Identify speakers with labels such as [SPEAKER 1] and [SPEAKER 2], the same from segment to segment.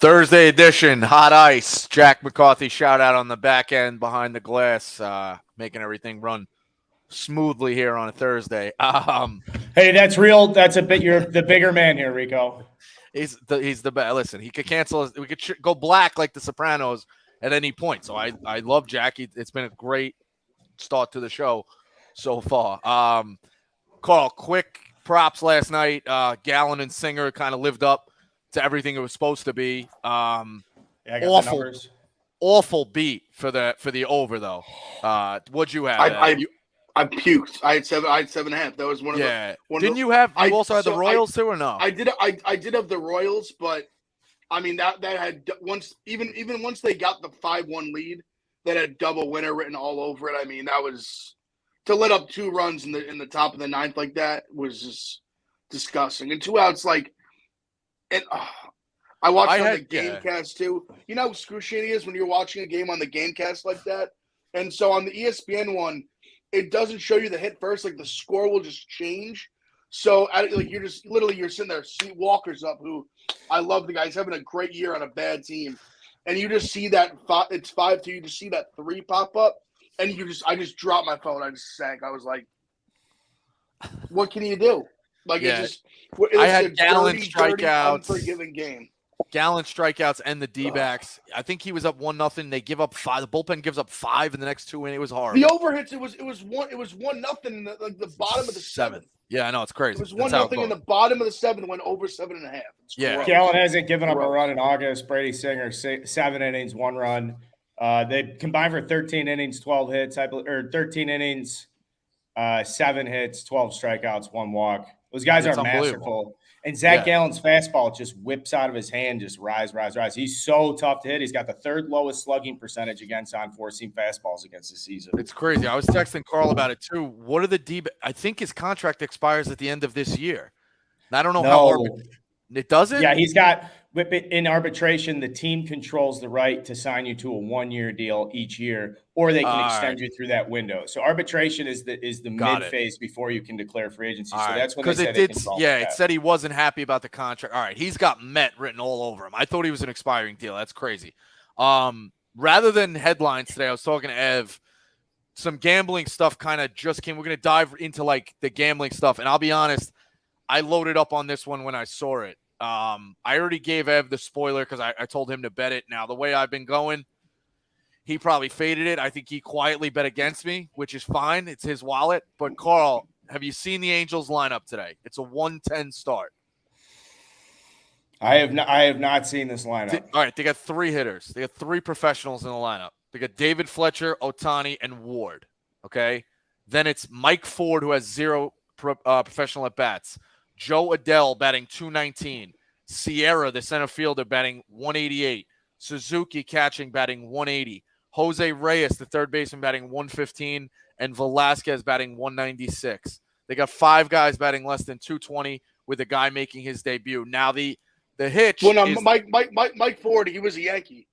[SPEAKER 1] Thursday edition, hot ice. Jack McCarthy shout out on the back end behind the glass, making everything run smoothly here on a Thursday.
[SPEAKER 2] Hey, that's real. That's a bit. You're the bigger man here, Rico.
[SPEAKER 1] He's the best. Listen, he could cancel. We could go black like the Sopranos at any point. So I love Jackie. It's been a great start to the show so far. Carl, quick props last night. Gallen and Singer kind of lived up to everything it was supposed to be.
[SPEAKER 2] Yeah, I got the numbers.
[SPEAKER 1] Awful beat for the over though. What'd you have?
[SPEAKER 3] I puked. I had 7.5. That was one of the.
[SPEAKER 1] Didn't you have? You also had the Royals too, or no?
[SPEAKER 3] I did have the Royals, but I mean that had even once they got the 5-1 lead, that had double winner written all over it. I mean that was to let up 2 runs in the top of the 9th like that was just disgusting. And 2 outs like, and I watched on the Gamecast too. You know how excruciating it is when you're watching a game on the Gamecast like that. And so on the ESPN one, it doesn't show you the hit first. Like the score will just change. So like you're sitting there. See Walker's up, who I love the guy. He's having a great year on a bad team, and you just see that it's 5-2. You just see that 3 pop up, and I just dropped my phone. I just sank. I was like, what can you do? Like
[SPEAKER 1] I had Gallen strikeouts,
[SPEAKER 3] unforgiving game.
[SPEAKER 1] Gallen strikeouts and the D-backs. I think he was up 1-0. They give up 5. The bullpen gives up 5 in the next 2 innings. It was hard.
[SPEAKER 3] The overhits. It was 1-0 in the bottom of the 7th.
[SPEAKER 1] Yeah, I know, it's crazy.
[SPEAKER 3] It was 1-0 in the bottom of the 7th. Went over 7.5.
[SPEAKER 1] Yeah,
[SPEAKER 2] Gallen hasn't given up a run in August. Brady Singer 7 innings, 1 run. They combined for 13 innings, 12 hits. 13 innings, 7 hits, 12 strikeouts, 1 walk. Those guys are masterful. And Zach Gallen's fastball just whips out of his hand, just rise. He's so tough to hit. He's got the 3rd lowest slugging percentage against on 4-seam fastballs against this season.
[SPEAKER 1] It's crazy. I was texting Carl about it too. What are the I think his contract expires at the end of this year. And I don't know how it doesn't.
[SPEAKER 2] Yeah, he's got in arbitration. The team controls the right to sign you to a 1-year deal each year, or they can extend you through that window. So arbitration is the mid phase before you can declare free agency. So that's when
[SPEAKER 1] it said he wasn't happy about the contract. All right, he's got Met written all over him. I thought he was an expiring deal. That's crazy. Rather than headlines today, I was talking to Ev. Some gambling stuff kind of just came. We're gonna dive into like the gambling stuff, and I'll be honest, I loaded up on this one when I saw it. I already gave Ev the spoiler because I told him to bet it. Now, the way I've been going, he probably faded it. I think he quietly bet against me, which is fine. It's his wallet. But, Carl, have you seen the Angels lineup today? It's a 110 start.
[SPEAKER 2] I have not seen this lineup.
[SPEAKER 1] All right, they got 3 hitters. They got 3 professionals in the lineup. They got David Fletcher, Ohtani, and Ward. Okay? Then it's Mike Ford, who has 0 professional at-bats. Joe Adele batting .219. Sierra, the center fielder, batting .188. Suzuki catching, batting .180. Jose Reyes, the third baseman, batting .115. And Velasquez batting .196. They got 5 guys batting less than .220 with a guy making his debut. Now the hitch.
[SPEAKER 3] Well, no, Mike Ford, he was a Yankee.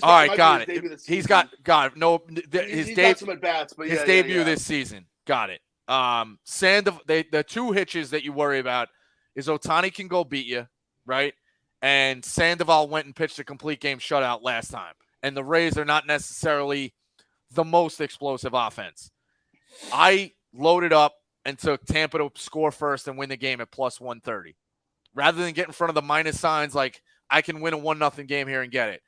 [SPEAKER 1] All right, got it. He's got it. No,
[SPEAKER 3] he's got some at bats, but
[SPEAKER 1] his debut this season. Got it. The 2 hitches that you worry about is Ohtani can go beat you, right? And Sandoval went and pitched a complete game shutout last time. And the Rays are not necessarily the most explosive offense. I loaded up and took Tampa to score first and win the game at plus 130. Rather than get in front of the minus signs, like I can win a 1-0 game here and get it.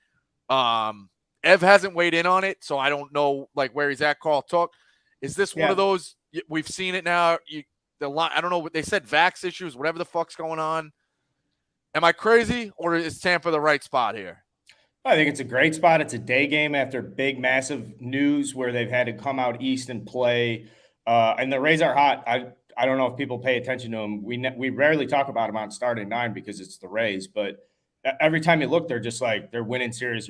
[SPEAKER 1] Ev hasn't weighed in on it, so I don't know like where he's at. Carl, talk. Is this one of those? We've seen it now. I don't know what they said. Vax issues, whatever the fuck's going on. Am I crazy, or is Tampa the right spot here?
[SPEAKER 2] I think it's a great spot. It's a day game after big, massive news where they've had to come out east and play. And the Rays are hot. I don't know if people pay attention to them. We rarely talk about them on starting 9 because it's the Rays. But every time you look, they're just like they're winning series.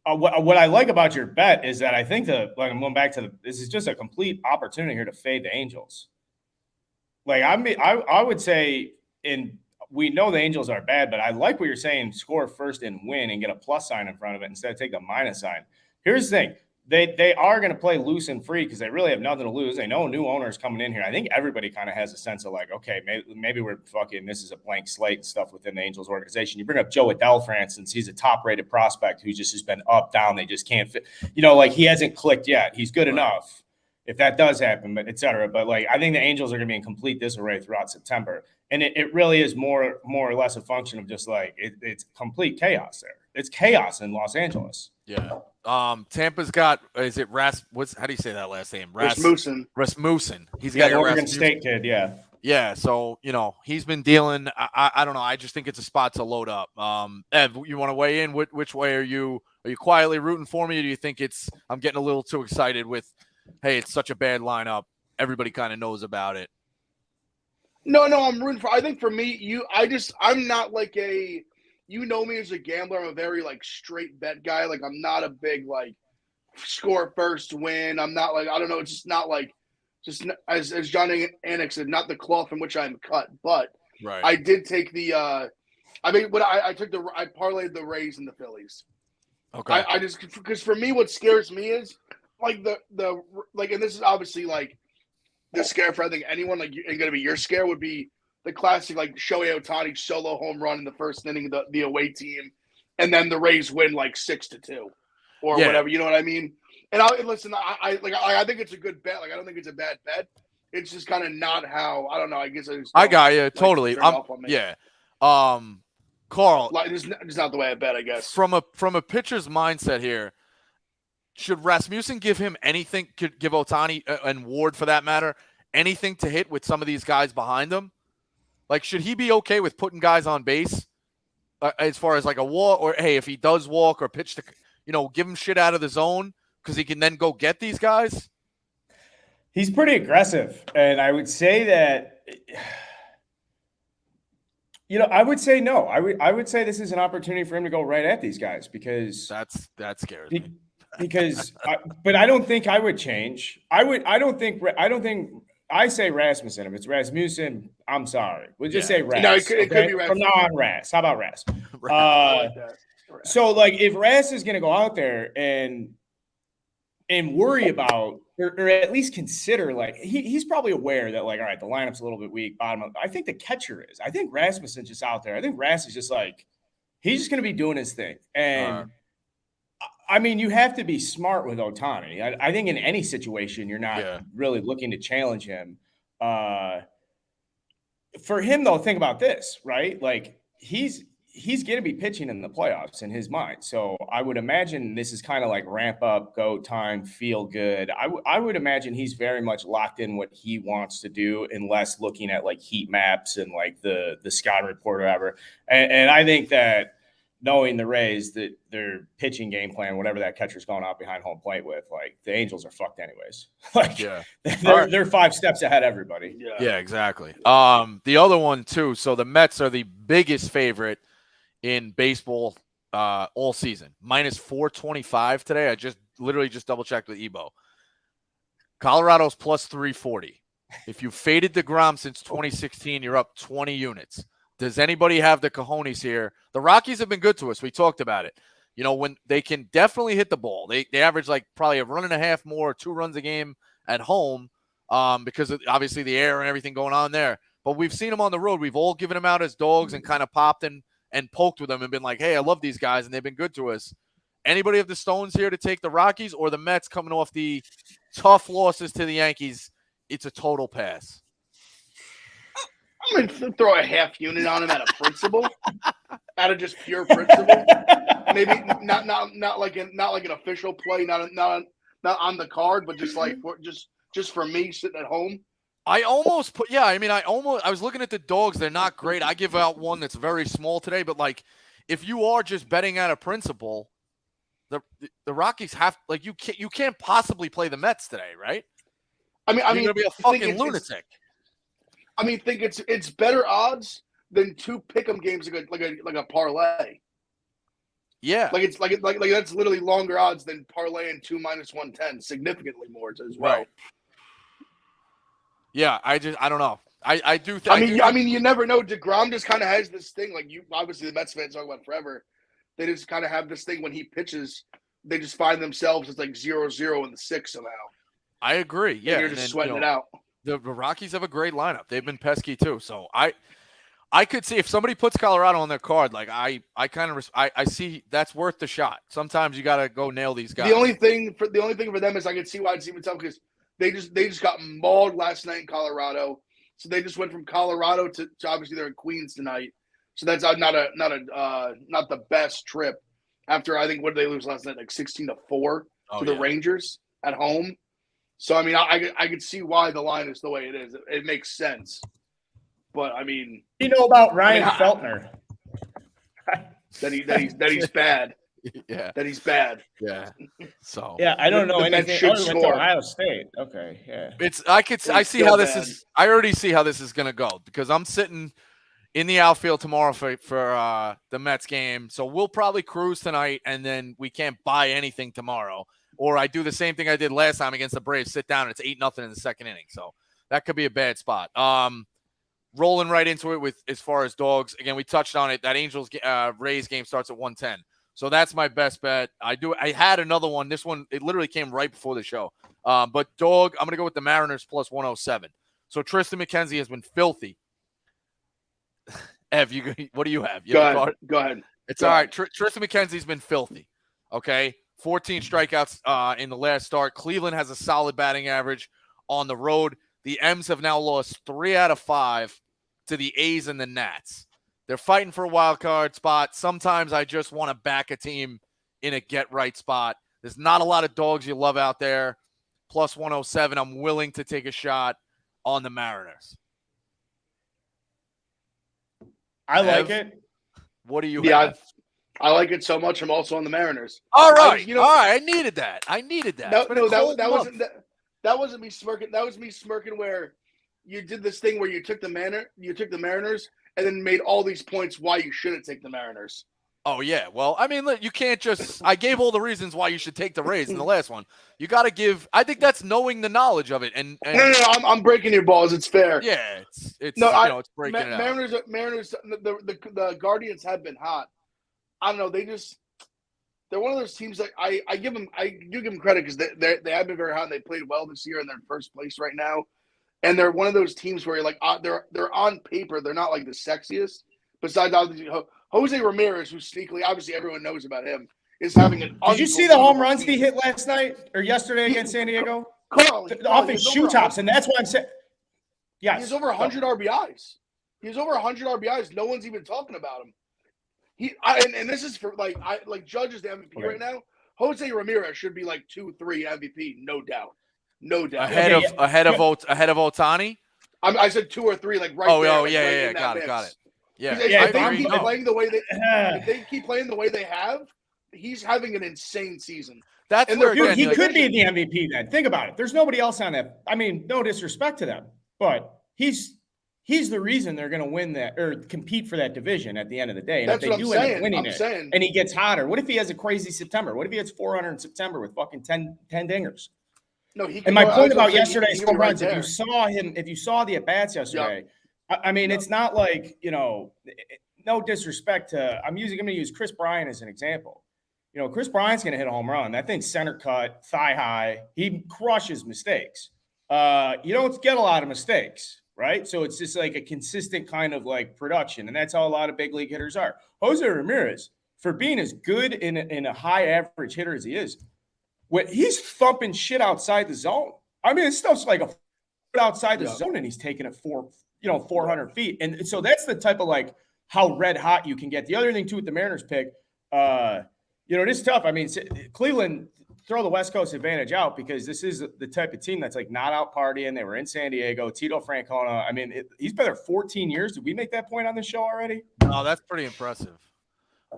[SPEAKER 2] What I like about your bet is that I think I'm going back to this is just a complete opportunity here to fade the Angels. Like I would say we know the Angels are bad, but I like what you're saying. Score first and win and get a plus sign in front of it instead of take the minus sign. Here's the thing. they are going to play loose and free because they really have nothing to lose. They know new owners coming in here. I think everybody kind of has a sense of like, okay, maybe we're fucking, this is a blank slate and stuff within the Angels organization. You bring up Joe Adell, for instance. He's a top-rated prospect who just has been up, down. They just can't fit. Like he hasn't clicked yet. He's good enough if that does happen, but et cetera. But like, I think the Angels are going to be in complete disarray throughout September. And it really is more or less a function of just like, it's complete chaos there. It's chaos in Los Angeles.
[SPEAKER 1] Yeah. Tampa's got, is it how do you say that last name?
[SPEAKER 3] Rasmussen.
[SPEAKER 1] He's got
[SPEAKER 2] Oregon State kid. Yeah.
[SPEAKER 1] Yeah. So, he's been dealing. I don't know. I just think it's a spot to load up. Ev, you want to weigh in? Which way are you quietly rooting for me? Or do you think I'm getting a little too excited with, hey, it's such a bad lineup. Everybody kind of knows about it.
[SPEAKER 3] No, I'm rooting for, I think for me, I'm not like me as a gambler. I'm a very like straight bet guy. Like I'm not a big like score first win. I'm not like, I don't know. It's just not like, just as John Anik said, not the cloth from which I'm cut. But
[SPEAKER 1] right.
[SPEAKER 3] I did take I parlayed the Rays and the Phillies.
[SPEAKER 1] Okay.
[SPEAKER 3] I just, because for me, what scares me is like the and this is obviously like the scare for I think anyone, like, and going to be your scare would be the classic, like Shohei Ohtani solo home run in the first inning of the away team, and then the Rays win like 6-2 or whatever. You know what I mean? And listen, I think it's a good bet. Like I don't think it's a bad bet. It's just kind of not how, I don't know. I guess
[SPEAKER 1] I got you totally. Yeah. Carl,
[SPEAKER 3] like, it's not the way I bet, I guess.
[SPEAKER 1] From a pitcher's mindset here, should Rasmussen give him anything? Could give Ohtani and Ward, for that matter, anything to hit with some of these guys behind him? Like, should he be okay with putting guys on base as far as like a walk, or hey, if he does walk or pitch to, give him shit out of the zone because he can then go get these guys?
[SPEAKER 2] He's pretty aggressive, and I would say that. I would say no. I would say this is an opportunity for him to go right at these guys because
[SPEAKER 1] that scares me.
[SPEAKER 2] Because, but I don't think I would change. I don't think I say Rasmussen. If it's Rasmussen, I'm sorry. We'll just say Ras.
[SPEAKER 3] No, it could be Ras.
[SPEAKER 2] From now on, Ras. How about Ras?
[SPEAKER 3] I like that.
[SPEAKER 2] So, like, if Ras is going to go out there and worry about, or at least consider, like, he's probably aware that, like, all right, the lineup's a little bit weak, bottom of. I think the catcher is. I think Rasmussen's just out there. I think Ras is just like, he's just going to be doing his thing. And I mean, you have to be smart with Ohtani. I think in any situation, you're not really looking to challenge him. For him, though, think about this, right? Like, he's going to be pitching in the playoffs in his mind. So I would imagine this is kind of like ramp up, go time, feel good. I would imagine he's very much locked in what he wants to do, unless looking at like heat maps and like the scout report or whatever. And I think that, knowing the Rays, that their pitching game plan, whatever that catcher's going out behind home plate with, like, the Angels are fucked anyways. Like, they're 5 steps ahead of everybody.
[SPEAKER 1] Yeah, exactly. The other one too. So the Mets are the biggest favorite in baseball all season. Minus 425 today. I literally just double checked with Ebo. Colorado's plus 340. If you faded DeGrom since 2016, you're up 20 units. Does anybody have the cojones here? The Rockies have been good to us. We talked about it. When they can definitely hit the ball. They average like probably a run and a half more, 2 runs a game at home because of obviously the air and everything going on there. But we've seen them on the road. We've all given them out as dogs and kind of popped and poked with them and been like, hey, I love these guys, and they've been good to us. Anybody have the stones here to take the Rockies, or the Mets coming off the tough losses to the Yankees? It's a total pass.
[SPEAKER 3] I'm going to throw a half unit on him out of principle, out of just pure principle. Maybe not like an official play, not on the card, but just like just for me sitting at home.
[SPEAKER 1] I almost put, I was looking at the dogs. They're not great. I give out one that's very small today, but like, if you are just betting out of principle, the Rockies have, like, you can't possibly play the Mets today, right?
[SPEAKER 3] You're
[SPEAKER 1] going to be a fucking lunatic.
[SPEAKER 3] Think it's better odds than 2 pick'em games like a parlay.
[SPEAKER 1] Yeah,
[SPEAKER 3] like that's literally longer odds than parlay and 2 minus 110, significantly more as well.
[SPEAKER 1] Right. Yeah, I don't know. I do.
[SPEAKER 3] You never know. DeGrom just kind of has this thing. Like, you obviously the Mets fans talk about forever. They just kind of have this thing when he pitches they just find themselves it's like 0-0 in the 6th somehow.
[SPEAKER 1] I agree. Yeah,
[SPEAKER 3] and you're just sweating it out.
[SPEAKER 1] The Rockies have a great lineup. They've been pesky too. So I could see if somebody puts Colorado on their card, like I see that's worth the shot. Sometimes you got to go nail these guys.
[SPEAKER 3] The only thing for them is I could see why it's even tough because they just got mauled last night in Colorado. So they just went from Colorado to obviously they're in Queens tonight. So that's not the best trip. After I think what did they lose last night, like 16-4 to the Rangers at home. So I mean I could see why the line is the way it is. It makes sense. But I mean,
[SPEAKER 2] you know about Ryan Feltner?
[SPEAKER 3] that he's bad.
[SPEAKER 1] Yeah,
[SPEAKER 3] that he's bad.
[SPEAKER 1] Yeah. So
[SPEAKER 2] yeah, I don't know anything. Other than Ohio State. Okay, yeah.
[SPEAKER 1] I see how this is. I already see how this is gonna go because I'm sitting in the outfield tomorrow for the Mets game. So we'll probably cruise tonight, and then we can't buy anything tomorrow. Or I do the same thing I did last time against the Braves. Sit down. It's 8-0 in the second inning. So that could be a bad spot. Rolling right into it with as far as dogs. Again, we touched on it. That Angels Rays game starts at 110. So that's my best bet. I had another one. This one, it literally came right before the show. But dog, I'm going to go with the Mariners plus 107. So Tristan McKenzie has been filthy. Ev, what do you have?
[SPEAKER 3] Go ahead.
[SPEAKER 1] It's all right. Tristan McKenzie's been filthy. Okay. 14 strikeouts in the last start. Cleveland has a solid batting average on the road. The M's have now lost 3 out of 5 to the A's and the Nats. They're fighting for a wild card spot. Sometimes I just want to back a team in a get-right spot. There's not a lot of dogs you love out there. Plus 107, I'm willing to take a shot on the Mariners.
[SPEAKER 2] I like it.
[SPEAKER 1] What do you have?
[SPEAKER 3] I like it so much. I'm also on the Mariners.
[SPEAKER 1] All right. All right. I needed that.
[SPEAKER 3] That wasn't me smirking. That was me smirking where you did this thing where you took the Mariners and then made all these points why you shouldn't take the Mariners.
[SPEAKER 1] Oh, yeah. Well, I mean, look, you can't just – I gave all the reasons why you should take the Rays in the last one. You got to give – I think that's knowing the knowledge of it. And
[SPEAKER 3] No, I'm breaking your balls. It's fair.
[SPEAKER 1] Yeah, it's breaking it out.
[SPEAKER 3] Mariners, the Guardians have been hot. I don't know. They're one of those teams that I do give them credit because they have been very hot and they played well this year and they're in first place right now. And they're one of those teams where you're like they're on paper they're not like the sexiest. Besides obviously Jose Ramirez, who sneakily obviously everyone knows about him, is having an.
[SPEAKER 2] Did you see the home runs he hit last night or yesterday against San Diego?
[SPEAKER 3] Carl,
[SPEAKER 2] off his shoe tops, and that's why I'm saying. Yeah,
[SPEAKER 3] he's over 100 RBIs. He's over 100 RBIs. No one's even talking about him. And this is for like Judge is the MVP right now. Jose Ramirez should be like 2-3 MVP, no doubt.
[SPEAKER 1] Ahead of Ohtani.
[SPEAKER 3] I said 2 or 3, like right.
[SPEAKER 1] Oh,
[SPEAKER 3] there,
[SPEAKER 1] yeah, got it. Yeah,
[SPEAKER 3] if they keep playing the way if they keep playing the way they have, he's having an insane season.
[SPEAKER 1] That's where
[SPEAKER 2] he could be the MVP. Then think about it. There's nobody else on that. I mean, no disrespect to them, but he's the reason they're going to win that or compete for that division at the end of the day. And
[SPEAKER 3] that's
[SPEAKER 2] if they do end up winning
[SPEAKER 3] it,
[SPEAKER 2] and he gets hotter, what if he has a crazy September? What if he hits 400 in September with fucking 10 dingers?
[SPEAKER 3] No, he.
[SPEAKER 2] And my point about yesterday's home runs, if you saw the at-bats yesterday, I mean, it's not like, no disrespect to – I'm going to use Chris Bryant as an example. Chris Bryant's going to hit a home run. That thing's center cut, thigh high. He crushes mistakes. You don't get a lot of mistakes, right? So it's just like a consistent kind of like production, and that's how a lot of big league hitters are. Jose Ramirez, for being as good in a high average hitter as he is, he's thumping shit outside the zone. I mean, this stuff's like a foot outside the zone, and he's taking it 400 feet. And so that's the type of like how red hot you can get. The other thing too with the Mariners pick, it is tough. I mean, Cleveland throw the West Coast advantage out because this is the type of team that's like not out partying. They were in San Diego. Tito Francona. I mean, he's been there 14 years. Did we make that point on the show already?
[SPEAKER 1] No, that's pretty impressive.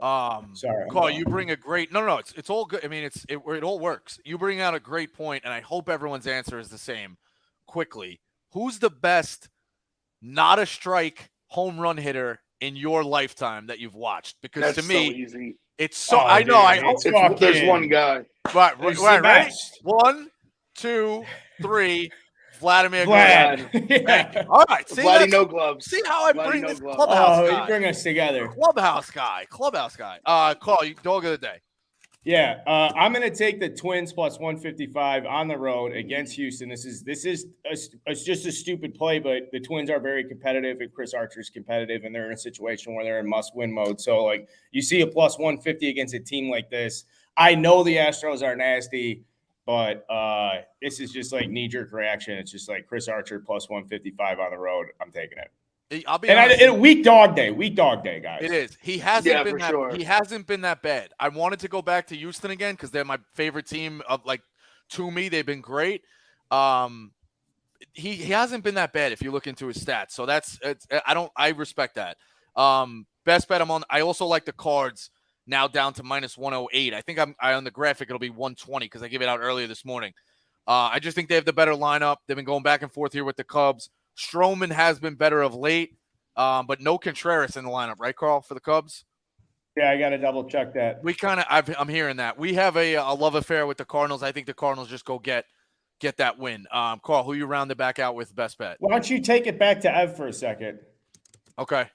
[SPEAKER 2] Sorry,
[SPEAKER 1] Carl, you bring a great. No, it's all good. I mean, it all works. You bring out a great point, and I hope everyone's answer is the same. Quickly, who's the best not a strike home run hitter in your lifetime that you've watched? Because
[SPEAKER 3] that's
[SPEAKER 1] to me,
[SPEAKER 3] so easy.
[SPEAKER 1] It's so I know.
[SPEAKER 3] There's one guy.
[SPEAKER 1] Right. Ready? 1, 2, 3. Vladimir.
[SPEAKER 2] Yeah.
[SPEAKER 1] All right. See,
[SPEAKER 3] Vladdy no gloves.
[SPEAKER 1] See how I bring this clubhouse guy.
[SPEAKER 2] You bring us together.
[SPEAKER 1] Clubhouse guy. Carl, you dog of the day.
[SPEAKER 2] Yeah, I'm going to take the Twins plus 155 on the road against Houston. This is it's just a stupid play, but the Twins are very competitive, and Chris Archer's competitive, and they're in a situation where they're in must-win mode. So, like, you see a plus 150 against a team like this. I know the Astros are nasty, but this is just like knee-jerk reaction. It's just like Chris Archer plus 155 on the road. I'm taking it.
[SPEAKER 1] I'll be honest.
[SPEAKER 2] Weak dog day, guys.
[SPEAKER 1] It is. He hasn't been that.
[SPEAKER 3] Sure.
[SPEAKER 1] He hasn't been that bad. I wanted to go back to Houston again because they're my favorite team. To me, they've been great. He hasn't been that bad if you look into his stats. So I respect that. Best bet I'm on. I also like the Cards now down to minus 108. I think I on the graphic it'll be 120 because I gave it out earlier this morning. I just think they have the better lineup. They've been going back and forth here with the Cubs. Stroman has been better of late, but no Contreras in the lineup, right, Carl, for the Cubs?
[SPEAKER 2] Yeah, I got to double check that.
[SPEAKER 1] I'm hearing that. We have a love affair with the Cardinals. I think the Cardinals just go get that win. Carl, who you rounded back out with best bet?
[SPEAKER 2] Why don't you take it back to Ev for a second?
[SPEAKER 1] Okay.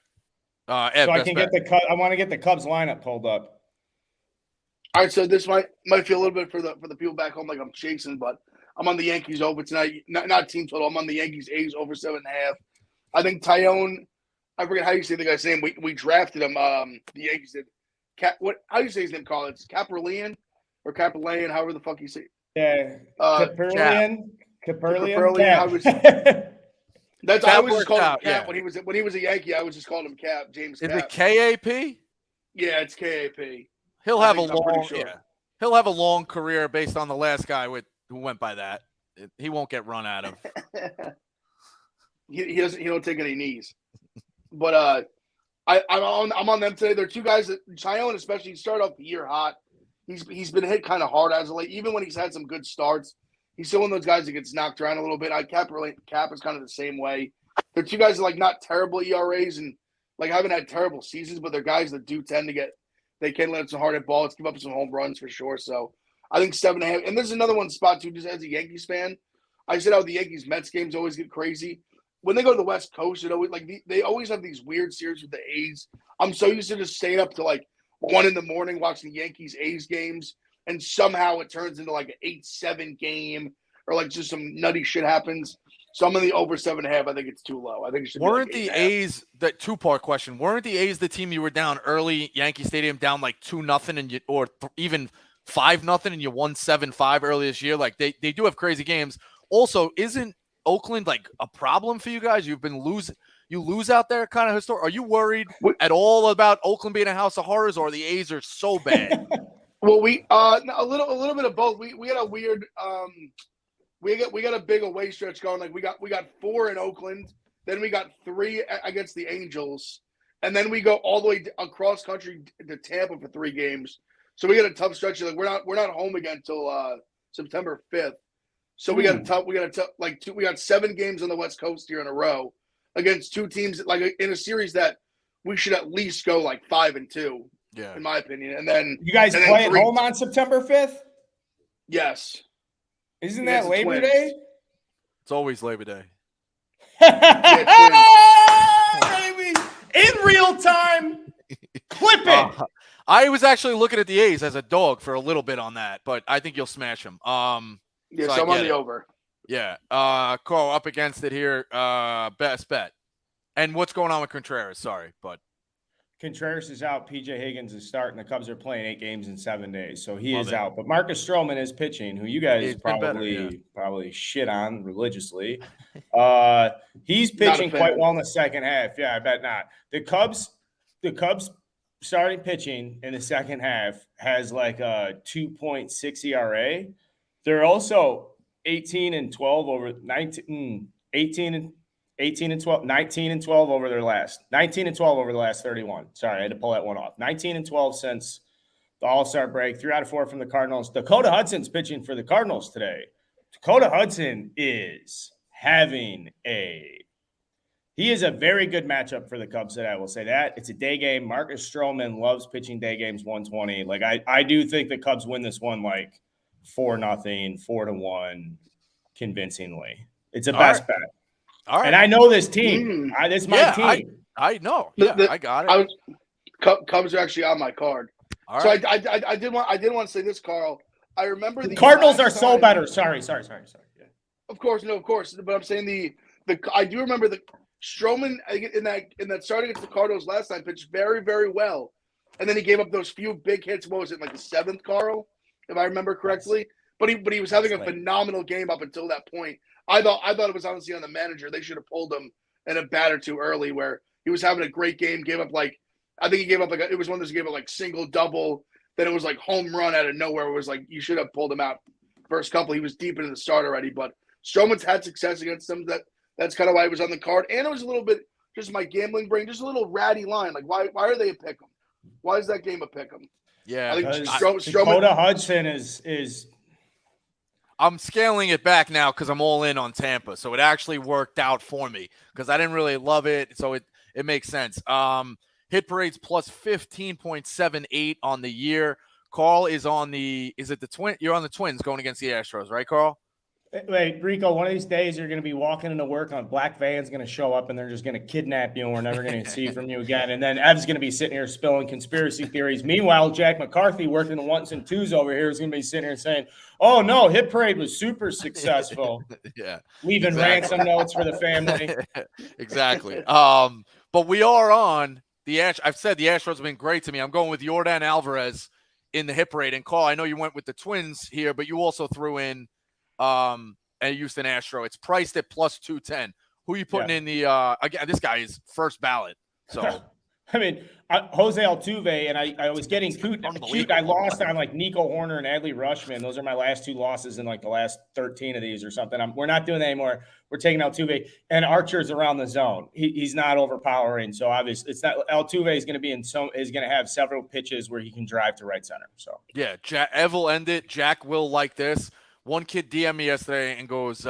[SPEAKER 1] Ed,
[SPEAKER 2] so I can get I want to get the Cubs lineup pulled up.
[SPEAKER 3] All right, so this might feel a little bit for the people back home like I'm chasing, but I'm on the Yankees over tonight. Not team total. I'm on the Yankees A's over 7.5. I think Tyone. I forget how you say the guy's name. We drafted him. The Yankees did. How do you say his name? Carl? It's Caperlian or Capelain, however the fuck you say.
[SPEAKER 2] Yeah. Caperlian.
[SPEAKER 3] That's I was just calling him Cap when he was a Yankee. I was just calling him Cap. James.
[SPEAKER 1] Is
[SPEAKER 3] Cap.
[SPEAKER 1] it K-A-P?
[SPEAKER 3] Yeah, it's K-A-P.
[SPEAKER 1] He'll have a long career based on the last guy who went by that. He won't get run out of.
[SPEAKER 3] he don't take any knees. But I'm on them today. There are two guys that Tyone especially started off the year hot. He's been hit kind of hard as of late. Even when he's had some good starts, he's still one of those guys that gets knocked around a little bit. Cap is kind of the same way. They're two guys that like not terrible ERAs and like haven't had terrible seasons, but they're guys that do tend to they can let some hard hit balls, give up some home runs for sure. So I think 7.5. And there's another one spot too, just as a Yankees fan. I said how the Yankees Mets games always get crazy. When they go to the West Coast, it always they always have these weird series with the A's. I'm so used to just staying up to like 1 a.m. watching Yankees A's games, and somehow it turns into like an 8-7 game or like just some nutty shit happens. So I'm in the over 7.5. I think it's too low. I think it should.
[SPEAKER 1] Weren't
[SPEAKER 3] be like
[SPEAKER 1] the A's that 2-part question? Weren't the A's the team you were down early Yankee Stadium down like 2-0 and even 5-0 and you won 7-5 early this year? Like they do have crazy games. Also, isn't Oakland like a problem for you guys? You've been you lose out there kind of historic. Are you worried at all about Oakland being a house of horrors, or the A's are so bad?
[SPEAKER 3] Well, we a little bit of both. We got a weird we got a big away stretch going. Like we got 4 in Oakland, then we got 3 against the Angels, and then we go all the way across country to Tampa for 3 games. So we got a tough stretch. Like we're not home again until September 5th. So we got 7 games on the West Coast here in a row against 2 teams like in a series that we should at least go like 5-2. Yeah, in my opinion. And then
[SPEAKER 2] you guys play at home on September 5th?
[SPEAKER 3] Yes.
[SPEAKER 2] Isn't that Labor Day?
[SPEAKER 1] It's always Labor Day.
[SPEAKER 2] Baby, in real time. Clip it.
[SPEAKER 1] I was actually looking at the A's as a dog for a little bit on that, but I think you'll smash them.
[SPEAKER 3] Yeah, so I'm on the over.
[SPEAKER 1] Yeah. Carl up against it here. Best bet. And what's going on with Contreras? Sorry, but
[SPEAKER 2] Contreras is out. PJ Higgins is starting. The Cubs are playing 8 games in 7 days, so he is out. But Marcus Stroman is pitching, who you guys probably shit on religiously. He's pitching quite well in the second half. Yeah, I bet not. The Cubs starting pitching in the second half has like a 2.6 ERA. They're also 18 and 12 over 19 and 12 over their last 19 and 12 over the last 31. Sorry, I had to pull that one off. 19 and 12 since the All-Star break. 3 out of 4 from the Cardinals. Dakota Hudson's pitching for the Cardinals today. Dakota Hudson is he is a very good matchup for the Cubs today. I will say that. It's a day game. Marcus Stroman loves pitching day games 120. Like I do think the Cubs win this one like 4-0, 4-1 convincingly. It's a best bet. All right. And I know this team. This is my team.
[SPEAKER 1] I know. Yeah, I got it.
[SPEAKER 3] Cubs are actually on my card.
[SPEAKER 1] All
[SPEAKER 3] So
[SPEAKER 1] right.
[SPEAKER 3] I did want to say this, Carl. I remember
[SPEAKER 2] The
[SPEAKER 3] the
[SPEAKER 2] Cardinals are
[SPEAKER 3] last
[SPEAKER 2] so
[SPEAKER 3] time-
[SPEAKER 2] better. Sorry. Yeah.
[SPEAKER 3] Of course, no, of course. But I'm saying the I do remember the Stroman in that start against the Cardinals last time pitched very, very well, and then he gave up those few big hits. What was it, like the seventh, Carl, if I remember correctly? But he was having a phenomenal game up until that point. I thought it was honestly on the manager. They should have pulled him in a bat or two early, where he was having a great game. Gave up I think he gave up it was one of those, he gave up like single, double. Then it was like home run out of nowhere. It was like you should have pulled him out first couple. He was deep into the start already, but Stroman's had success against them. That's kind of why he was on the card. And it was a little bit just my gambling brain, just a little ratty line. Like why are they a pick 'em? Why is that game a pick 'em?
[SPEAKER 1] Yeah,
[SPEAKER 3] I think
[SPEAKER 2] Dakota
[SPEAKER 3] Stroman
[SPEAKER 2] Hudson is.
[SPEAKER 1] I'm scaling it back now because I'm all in on Tampa. So it actually worked out for me because I didn't really love it. So it makes sense. Hit parade's plus 15.78 on the year. Carl is on is it the Twin? You're on the Twins going against the Astros, right, Carl?
[SPEAKER 2] Wait, Rico, one of these days you're going to be walking into work on black van's going to show up and they're just going to kidnap you and we're never going to see from you again. And then Ev's going to be sitting here spilling conspiracy theories. Meanwhile, Jack McCarthy working the ones and twos over here is going to be sitting here saying, oh, no, Hit Parade was super successful.
[SPEAKER 1] Yeah.
[SPEAKER 2] Leaving ransom notes for the family.
[SPEAKER 1] Exactly. But we are on the I've said the Astros have been great to me. I'm going with Yordan Alvarez in the Hit Parade. And Carl, I know you went with the Twins here, but you also threw in a Houston Astro. It's priced at plus 210. Who are you putting in the again? This guy is first ballot. So
[SPEAKER 2] I mean, Jose Altuve, and I was getting cute. I lost on like Nico Horner and Adley Rushman. Those are my last two losses in like the last 13 of these or something. We're not doing that anymore. We're taking Altuve, and Archer's around the zone. He's not overpowering, so obviously it's not. Altuve is going to be is going to have several pitches where he can drive to right center. So
[SPEAKER 1] yeah, Ev will end it. Jack will like this. One kid DM'd me yesterday and goes,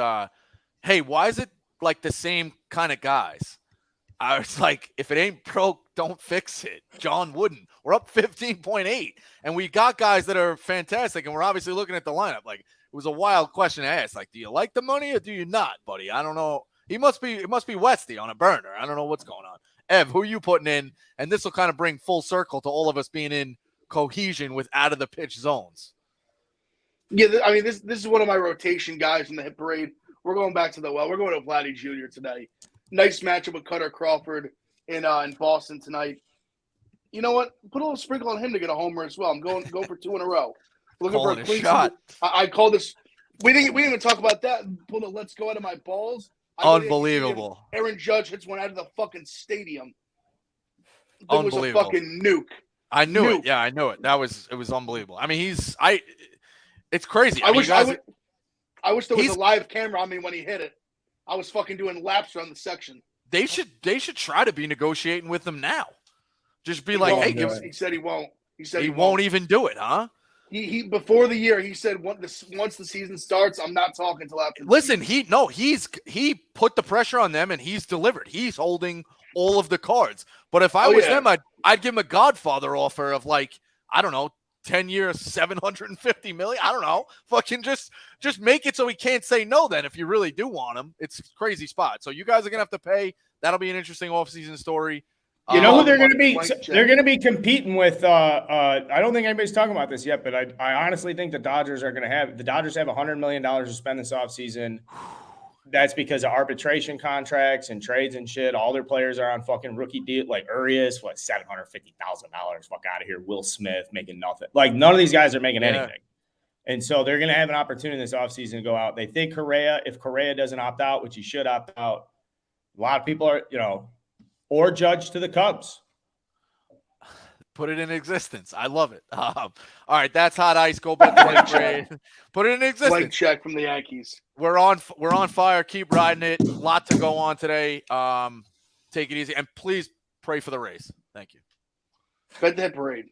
[SPEAKER 1] "Hey, why is it like the same kind of guys?" I was like, if it ain't broke, don't fix it. John Wooden. We're up 15.8, and we got guys that are fantastic, and we're obviously looking at the lineup. Like, it was a wild question to ask. Like, do you like the money or do you not, buddy? I don't know. It must be Westy on a burner. I don't know what's going on. Ev, who are you putting in? And this will kind of bring full circle to all of us being in cohesion with out of the pitch zones.
[SPEAKER 3] Yeah, I mean, this is one of my rotation guys in the Hit Parade. We're going back to we're going to Vladdy Jr. today. Nice matchup with Cutter Crawford in Boston tonight. You know what? Put a little sprinkle on him to get a homer as well. I'm going for two in a row. Looking for a clean
[SPEAKER 1] shot.
[SPEAKER 3] I call this. We didn't even talk about that. Pull the let's go out of my balls.
[SPEAKER 1] Unbelievable.
[SPEAKER 3] Aaron Judge hits one out of the fucking stadium. It
[SPEAKER 1] Unbelievable.
[SPEAKER 3] was a fucking nuke.
[SPEAKER 1] I knew it. Yeah, I knew it. It was unbelievable. I mean, it's crazy.
[SPEAKER 3] I wish there was a live camera on me when he hit it. I was fucking doing laps around the section.
[SPEAKER 1] They should try to be negotiating with them now. Just be like, hey,
[SPEAKER 3] he said he won't. He said
[SPEAKER 1] he won't even do it, huh?
[SPEAKER 3] He before the year he said once the season starts, I'm not talking until after.
[SPEAKER 1] Listen, he put the pressure on them and he's delivered. He's holding all of the cards. But if I was them, I'd give him a Godfather offer of like, I don't know, 10 years, $750 million. I don't know. Fucking just make it so he can't say no then if you really do want him. It's a crazy spot. So you guys are going to have to pay. That'll be an interesting offseason story.
[SPEAKER 2] You know who they're going to be? They're going to be competing with. I don't think anybody's talking about this yet, but I honestly think the Dodgers have $100 million to spend this offseason. That's because of arbitration contracts and trades and shit. All their players are on fucking rookie deal. Like Urias, $750,000. Fuck out of here. Will Smith making nothing. Like none of these guys are making anything. And so they're going to have an opportunity this offseason to go out. They think if Correa doesn't opt out, which he should opt out, a lot of people are, or Judge to the Cubs.
[SPEAKER 1] Put it in existence. I love it. All right, that's hot ice. Go bet the Put it in existence.
[SPEAKER 3] Blank check from the Yankees.
[SPEAKER 1] We're on fire. Keep riding it. A lot to go on today. Take it easy and please pray for the Rays. Thank you.
[SPEAKER 3] Bet the Hit Parade.